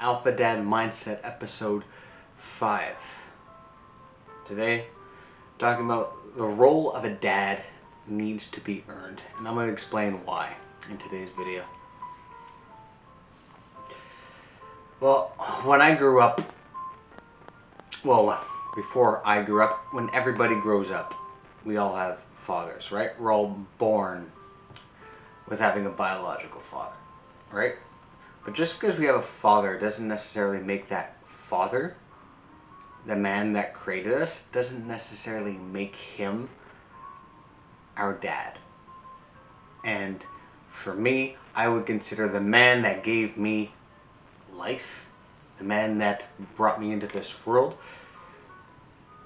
Alpha Dad Mindset episode 5. Today, talking about the role of a dad needs to be earned, and I'm going to explain why in today's video. Well, when I grew up, before I grew up, when everybody grows up, we all have fathers, right? We're all born with having a biological father, right? But just because we have a father doesn't necessarily make that father, the man that created us, doesn't necessarily make him our dad. And for me, I would consider the man that gave me life, the man that brought me into this world,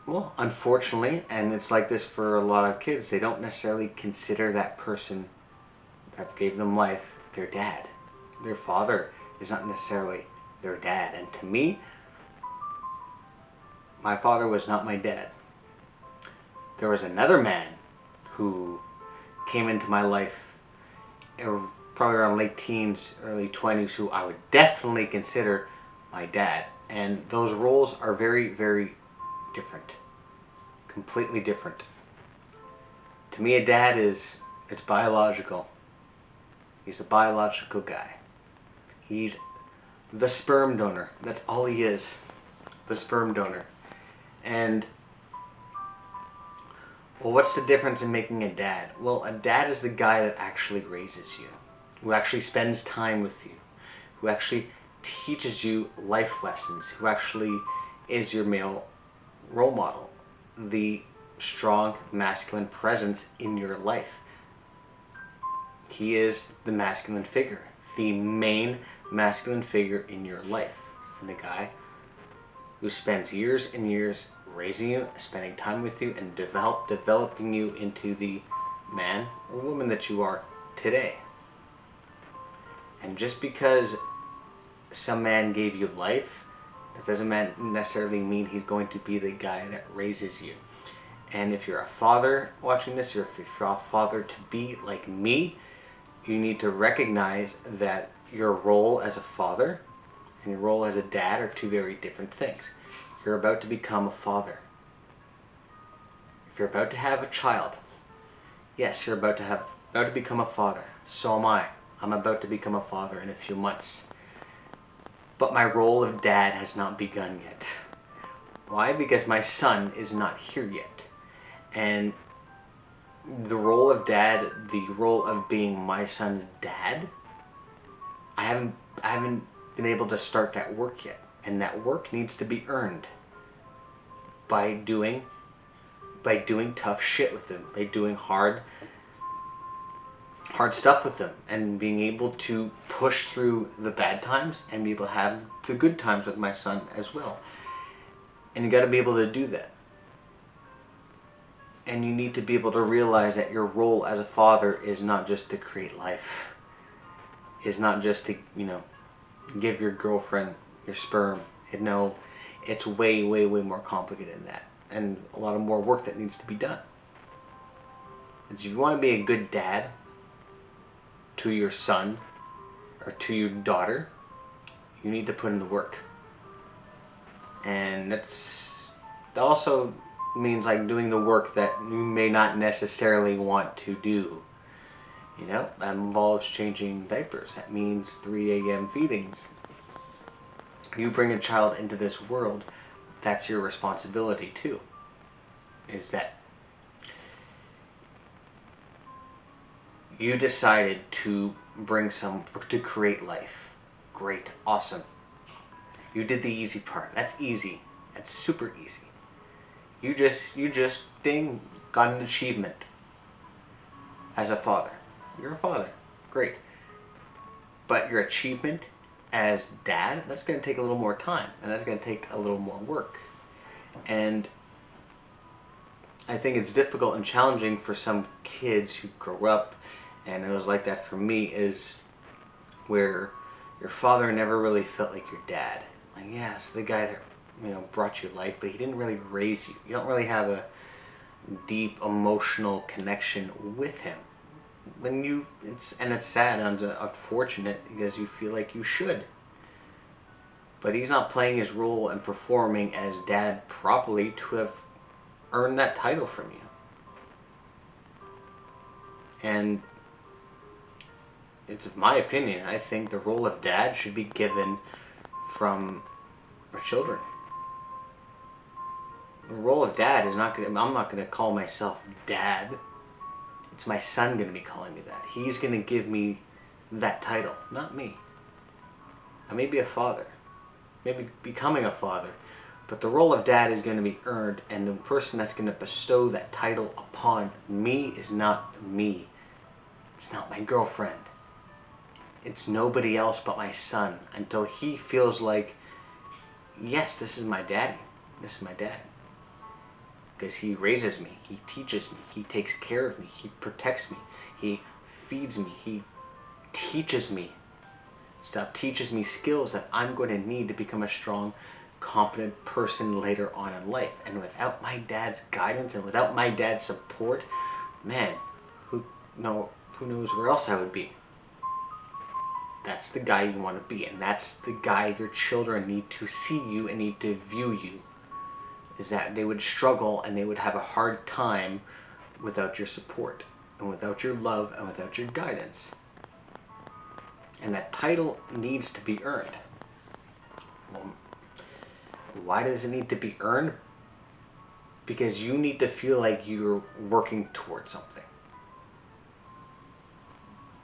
well, unfortunately, and it's like this for a lot of kids, they don't necessarily consider that person that gave them life their dad. Their father is not necessarily their dad. And to me, my father was not my dad. There was another man who came into my life probably around late teens, early 20s, who I would definitely consider my dad. And those roles are very, very different. Completely different. To me, a dad it's biological. He's a biological guy. He's the sperm donor. That's all he is. The sperm donor. And, well, what's the difference in making a dad? Well, a dad is the guy that actually raises you, who actually spends time with you, who actually teaches you life lessons, who actually is your male role model, the strong masculine presence in your life. He is the masculine figure, the main masculine figure in your life, and the guy who spends years and years raising you, spending time with you, and developing you into the man or woman that you are today. And just because some man gave you life, that doesn't necessarily mean he's going to be the guy that raises you. And if you're a father watching this, or if you're a father to be like me, you need to recognize that your role as a father and your role as a dad are two very different things. You're about to become a father. If you're about to have a child, yes, you're about to become a father. So am I. I'm about to become a father in a few months. But my role of dad has not begun yet. Why? Because my son is not here yet. And the role of dad, the role of being my son's dad, I haven't been able to start that work yet. And that work needs to be earned by doing tough shit with them, by doing hard stuff with them, and being able to push through the bad times and be able to have the good times with my son as well. And you got to be able to do that. And you need to be able to realize that your role as a father is not just to create life. Is not just to, give your girlfriend your sperm. No, it's way, way, way more complicated than that. And a lot of more work that needs to be done. And if you want to be a good dad to your son or to your daughter, you need to put in the work. And that also means like doing the work that you may not necessarily want to do. That involves changing diapers. That means 3 a.m. feedings. You bring a child into this world, that's your responsibility too. Is that you decided to to create life. Great, awesome. You did the easy part. That's easy. That's super easy. You just got an achievement as a father. You're a father. Great. But your achievement as dad, that's going to take a little more time, and that's going to take a little more work. And I think it's difficult and challenging for some kids who grow up, and it was like that for me, is where your father never really felt like your dad. Like, yeah, it's the guy that brought you life, but he didn't really raise you. You don't really have a deep emotional connection with him. It's sad and unfortunate because you feel like you should. but he's not playing his role and performing as dad properly to have earned that title from you. And it's my opinion, I think the role of dad should be given from our children. The role of dad is not I'm not gonna call myself dad. It's my son gonna be calling me that. He's gonna give me that title, not me. I may be a father, maybe becoming a father, but the role of dad is going to be earned, and the person that's going to bestow that title upon me is not me. It's not my girlfriend. It's nobody else but my son, until he feels like, yes, this is my daddy. This is my dad. Because he raises me, he teaches me, he takes care of me, he protects me, he feeds me, he teaches me stuff, teaches me skills that I'm going to need to become a strong, competent person later on in life. And without my dad's guidance and without my dad's support, man, who knows where else I would be. That's the guy you want to be, and that's the guy your children need to see you and need to view you, is that they would struggle and they would have a hard time without your support and without your love and without your guidance. And that title needs to be earned. Well, why does it need to be earned? Because you need to feel like you're working towards something.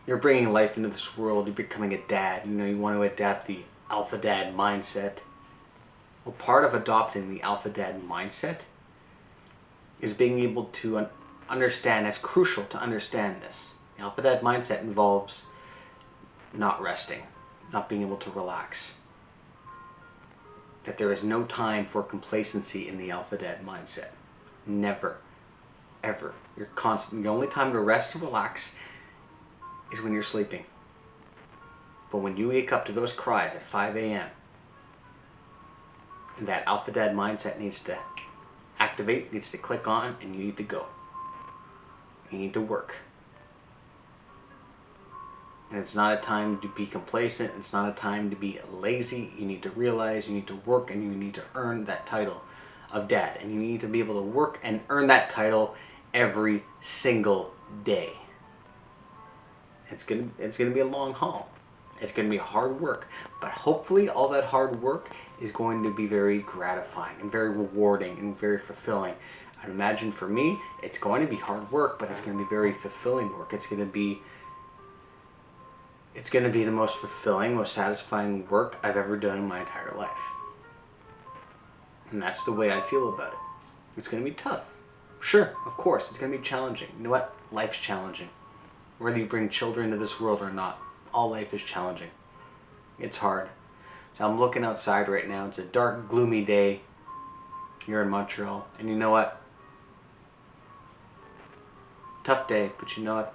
You're bringing life into this world, you're becoming a dad, you want to adapt the alpha dad mindset. Well, part of adopting the alpha dad mindset is being able to understand, it's crucial to understand this. The alpha dad mindset involves not resting, not being able to relax. That there is no time for complacency in the alpha dad mindset. Never, ever. You're constant. The only time to rest and relax is when you're sleeping. But when you wake up to those cries at 5 a.m., that alpha dad mindset needs to activate, needs to click on, and you need to go. You need to work. And it's not a time to be complacent. It's not a time to be lazy. You need to realize you need to work, and you need to earn that title of dad. And you need to be able to work and earn that title every single day. It's gonna be a long haul. It's gonna be hard work. But hopefully all that hard work is going to be very gratifying and very rewarding and very fulfilling. I'd imagine for me, it's going to be hard work, but it's going to be very fulfilling work. It's going to be the most fulfilling, most satisfying work I've ever done in my entire life. And that's the way I feel about it. It's going to be tough. Sure, of course, it's going to be challenging. You know what? Life's challenging. Whether you bring children into this world or not, all life is challenging. It's hard. So I'm looking outside right now. It's a dark, gloomy day here in Montreal. And you know what? Tough day, but you know what?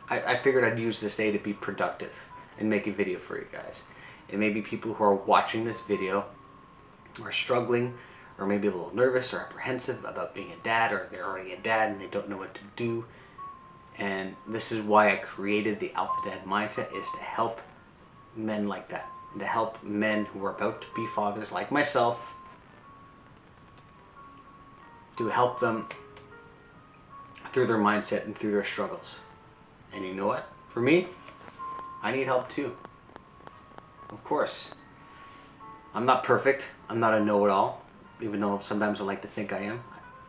I figured I'd use this day to be productive and make a video for you guys. And maybe people who are watching this video are struggling or maybe a little nervous or apprehensive about being a dad, or they're already a dad and they don't know what to do. And this is why I created the Alpha Dad Mindset, is to help men like that. And to help men who are about to be fathers like myself, to help them through their mindset and through their struggles. And you know what? For me, I need help too. Of course. I'm not perfect. I'm not a know-it-all, even though sometimes I like to think I am.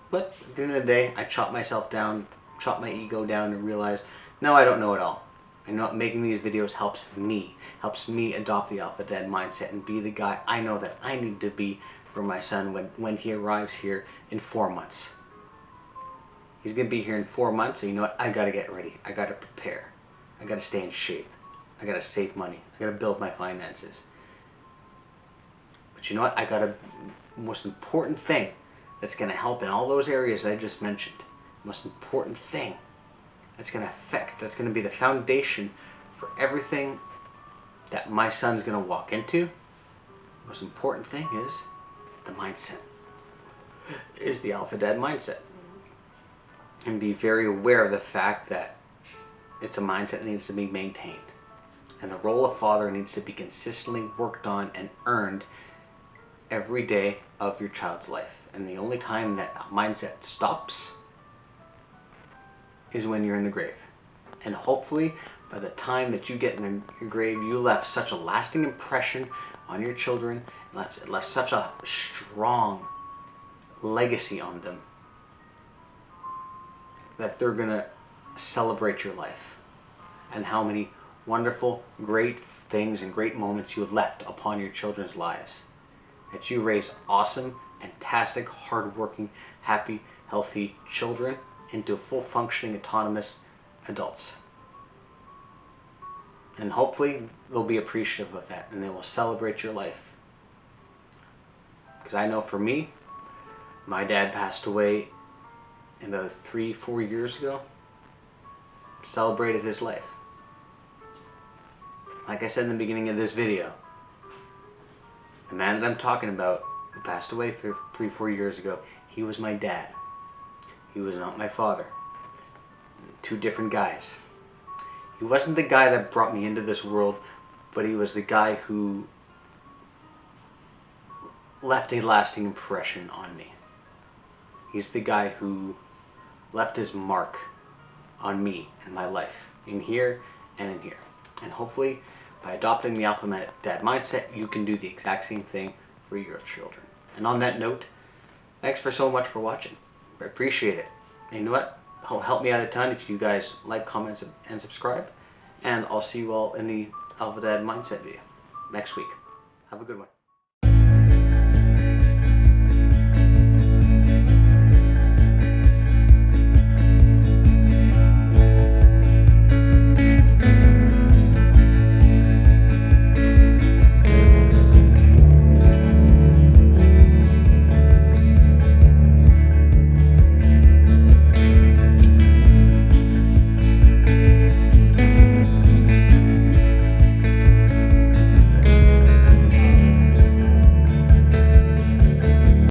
But at the end of the day, I chop myself down, chop my ego down, and realize, no, I don't know it all. I know making these videos helps me adopt the Alpha Dad mindset and be the guy I know that I need to be for my son when he arrives here in 4 months. He's going to be here in 4 months, and you know what? I got to get ready. I got to prepare. I got to stay in shape. I got to save money. I got to build my finances. But you know what? I got the most important thing that's going to help in all those areas I just mentioned. The most important thing that's going to affect, that's going to be the foundation for everything that my son's going to walk into. The most important thing is the mindset. Is the Alpha Dad mindset. And be very aware of the fact that it's a mindset that needs to be maintained. And the role of father needs to be consistently worked on and earned every day of your child's life. And the only time that mindset stops is when you're in the grave. And hopefully, by the time that you get in your grave, you left such a lasting impression on your children, left such a strong legacy on them, that they're going to celebrate your life and how many wonderful, great things and great moments you have left upon your children's lives. That you raise awesome, fantastic, hardworking, happy, healthy children into full functioning, autonomous adults. And hopefully they'll be appreciative of that and they will celebrate your life. Because I know for me, my dad passed away about 3-4 years ago. Celebrated his life. Like I said in the beginning of this video, the man that I'm talking about who passed away 3-4 years ago, he was my dad. He was not my father. Two different guys. He wasn't the guy that brought me into this world, but he was the guy who left a lasting impression on me. He's the guy who left his mark on me and my life, in here and in here. And hopefully, by adopting the Alpha Dad mindset, you can do the exact same thing for your children. And on that note, thanks for so much for watching. I appreciate it. And you know what? It'll help me out a ton if you guys like, comment, and subscribe. And I'll see you all in the Alpha Dad mindset video next week. Have a good one.